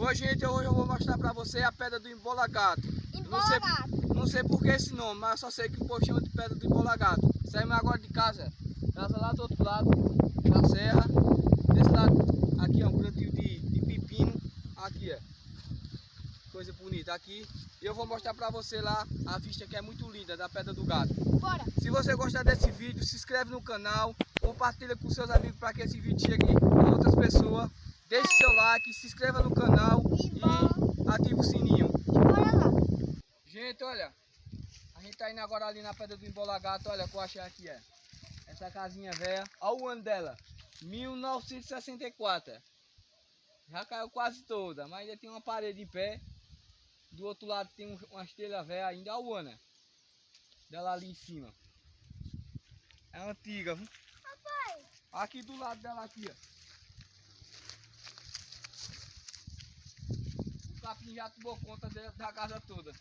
Hoje, gente, hoje eu vou mostrar pra você a pedra do embolagato. Não sei por que esse nome, mas só sei que o povo chama de pedra do embolagato. Saímos agora de casa. Casa lá do outro lado, da serra. Desse lado, aqui ó, um plantio de pepino. Aqui ó, coisa bonita aqui. E eu vou mostrar pra você lá a vista que é muito linda da pedra do gato. Bora! Se você gostar desse vídeo, se inscreve no canal, compartilha com seus amigos para que esse vídeo chegue a outras pessoas. Deixe seu like, se inscreva no canal e ative o sininho. E bora lá! Gente, olha, a gente tá indo agora ali na pedra do embolagato. Olha o que eu achei aqui, é. Essa casinha velha, olha o ano dela, 1964. Já caiu quase toda, mas ainda tem uma parede em pé. Do outro lado tem uma telha velha ainda, olha o ano dela ali em cima. É antiga, viu? Papai! Aqui do lado dela aqui, ó. O capim já tomou conta da casa toda.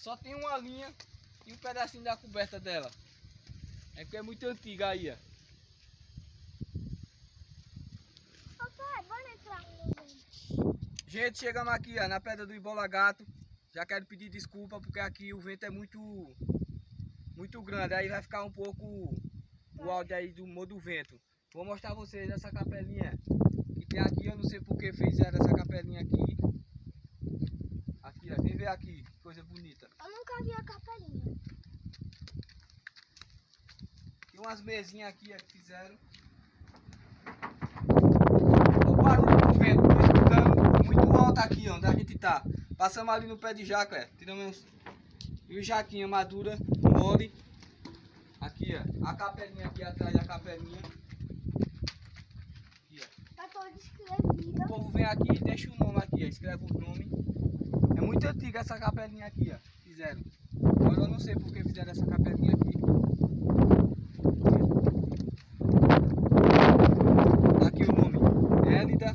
Só tem uma linha e um pedacinho da coberta dela. É porque é muito antiga aí, ó. Papai, bora entrar no... Gente, chegamos aqui, ó, na pedra do embolagato. Já quero pedir desculpa porque aqui o vento é muito grande. Aí vai ficar um pouco o áudio aí do vento. Vou mostrar a vocês essa capelinha que tem aqui. Eu não sei por que fizeram essa capelinha aqui. Aqui, ó, vem ver aqui, que coisa bonita. Eu nunca vi a capelinha. Tem umas mesinhas aqui, ó, que fizeram. O barulho do vento, tô escutando muito alto aqui, ó, onde a gente tá. Passamos ali no pé de jaca, ó. Tiramos e o jaquinha madura, mole. Aqui, ó, a capelinha aqui atrás da capelinha. Aqui, ó. Tá toda escrevida. O povo vem aqui e deixa o nome aqui, ó, escreve o nome. É muito antiga essa capelinha aqui, ó, fizeram. Agora eu não sei por que fizeram essa capelinha aqui. Aqui o nome, Hélida.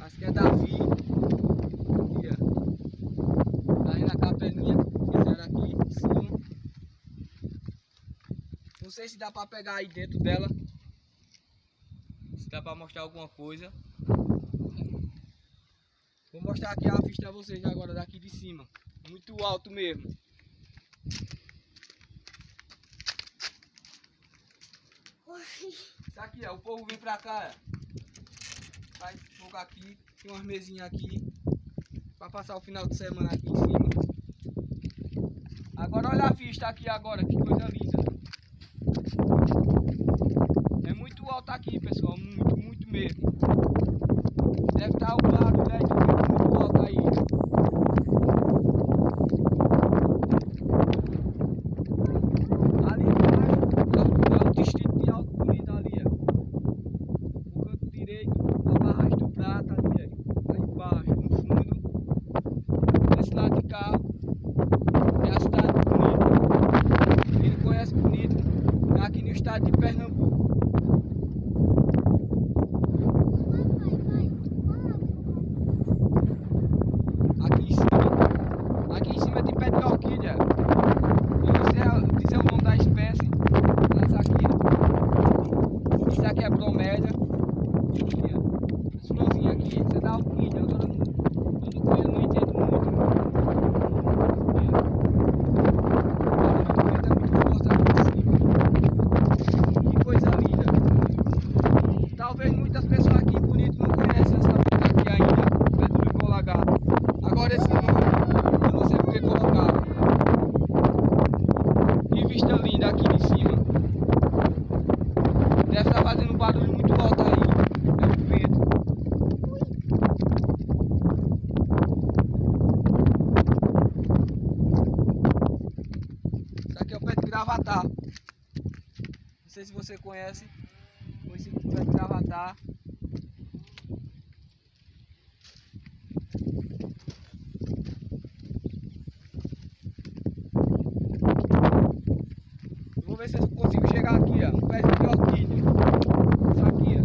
Acho que é Davi. Aqui, ó. Tá aí na capelinha, fizeram aqui em cima. Não sei se dá pra pegar aí dentro dela. Se dá pra mostrar alguma coisa. Vou mostrar aqui a vista a vocês agora daqui de cima. Muito alto mesmo. Isso aqui, ó, o povo vem pra cá, ó. Faz fogo aqui, tem umas mesinhas aqui pra passar o final de semana aqui em cima. Agora olha a vista aqui agora, que coisa linda. É muito alto aqui, pessoal, muito mesmo. Deve estar o barulho aí muito alto aí. Ali embaixo é o distrito de Alto Bonito ali, ó. O canto direito, a barragem do Prata ali, ó. Aí embaixo, no fundo. Desse lado de cá é a cidade de Bonito. Quem não conhece Bonito, é aqui no estado de Pernambuco. Aqui em cima tem pé de orquídea. Eu não sei dizer o nome da espécie. Essa aqui, ó. Isso aqui é bromélia. Aqui, ó. As florzinhas aqui, isso é da orquídea. Eu não entendo muito. Aqui, ó. O vento é muito forte aqui em cima. Que coisa linda. Talvez muitas pessoas aqui em Bonito não conhecem essa pedra aqui ainda. Pedra do embolagato. Agora esse nome, eu não sei porque colocaram. Que vista linda aqui de cima. Deve estar fazendo um barulho muito alto aí. É o vento. Isso aqui é o pé de Gravatá. Não sei se você conhece. Esse pé de Gravatá. Vou ver se eu consigo chegar aqui, ó, no pé de orquídea. Isso aqui, ó.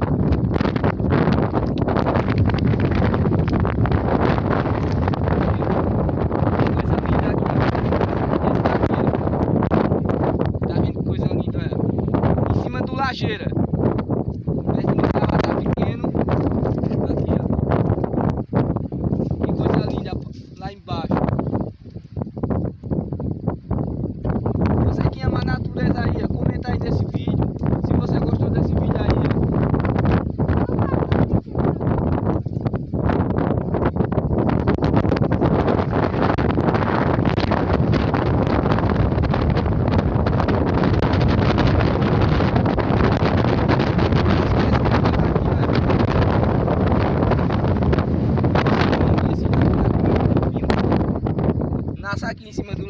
Coisa linda aqui, ó. Esse daqui, ó. Tá vendo que coisa linda, é? Em cima do lajeira. Esse não tava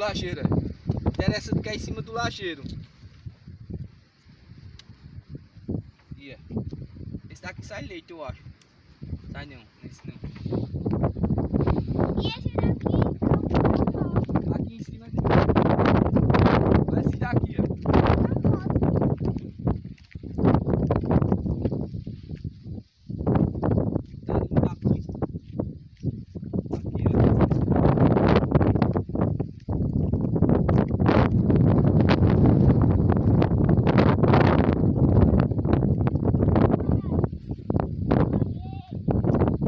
lajeiro. Interessante que é em cima do lajeiro. Aqui, ó. Esse daqui sai leite, eu acho. Sai não, esse não. E esse daqui é o rosa. Aqui em cima aqui. Olha esse daqui, ó. É o rosa. Tá no capim. Aqui, ó.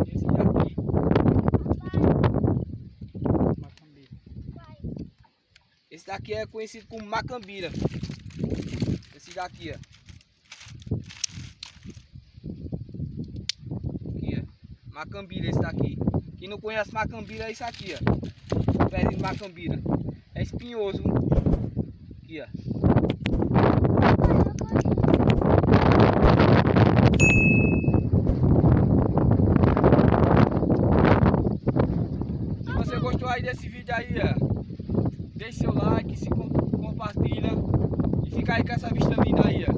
Esse daqui. Esse daqui é conhecido como macambira. Esse daqui, ó. Aqui, ó. Macambira, esse daqui. Quem não conhece macambira é isso aqui, ó. Pé de macambira. É espinhoso. Aqui, ó. Se você gostou aí desse vídeo aí, ó, deixe seu like, se compartilha e fica aí com essa vista linda aí, ó.